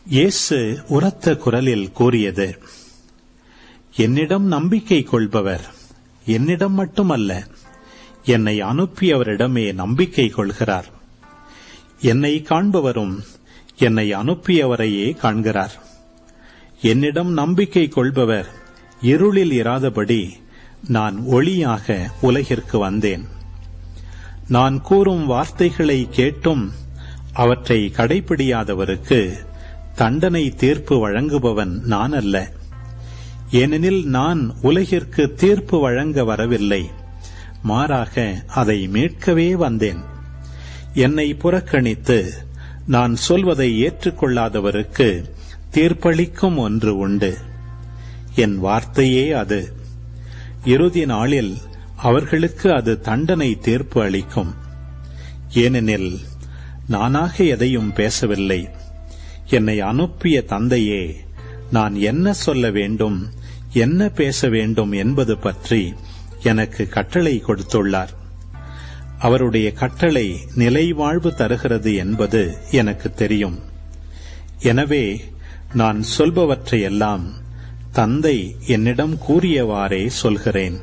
இயேசு உரத்த குரலில் கூறியது, என்னிடம் நம்பிக்கை கொள்பவர் என்னிடம் மட்டுமல்ல, என்னை அனுப்பியவரிடமே நம்பிக்கை கொள்கிறார். என்னை காண்பவரும் என்னை அனுப்பியவரையே காண்கிறார். என்னிடம் நம்பிக்கை கொள்பவர் இருளில் இராதபடி நான் ஒளியாக உலகிற்கு வந்தேன். நான் கூறும் வார்த்தைகளை கேட்டும் அவற்றை கடைப்பிடியாதவருக்கு தண்டனை தீர்ப்பு வழங்குபவன் நான் அல்ல. ஏனெனில் நான் உலகிற்கு தீர்ப்பு வழங்க வரவில்லை, மாறாக அதை மீட்கவே வந்தேன். என்னை புறக்கணித்து நான் சொல்வதை ஏற்றுக்கொள்ளாதவருக்கு தீர்ப்பளிக்கும் ஒன்று உண்டு. என் வார்த்தையே அது. இறுதி நாளில் அவர்களுக்கு அது தண்டனை தீர்ப்பு அளிக்கும். ஏனெனில் நானாக எதையும் பேசவில்லை, என்னை அனுப்பிய தந்தையே நான் என்ன சொல்ல வேண்டும், என்ன பேச வேண்டும் என்பது பற்றி எனக்கு கட்டளை கொடுத்துள்ளார். அவருடைய கட்டளை நிலை வாழ்வு தருகிறது என்பது எனக்கு தெரியும். எனவே நான் சொல்பவற்றையெல்லாம் தந்தை என்னிடம் கூறியவாறே சொல்கிறேன்.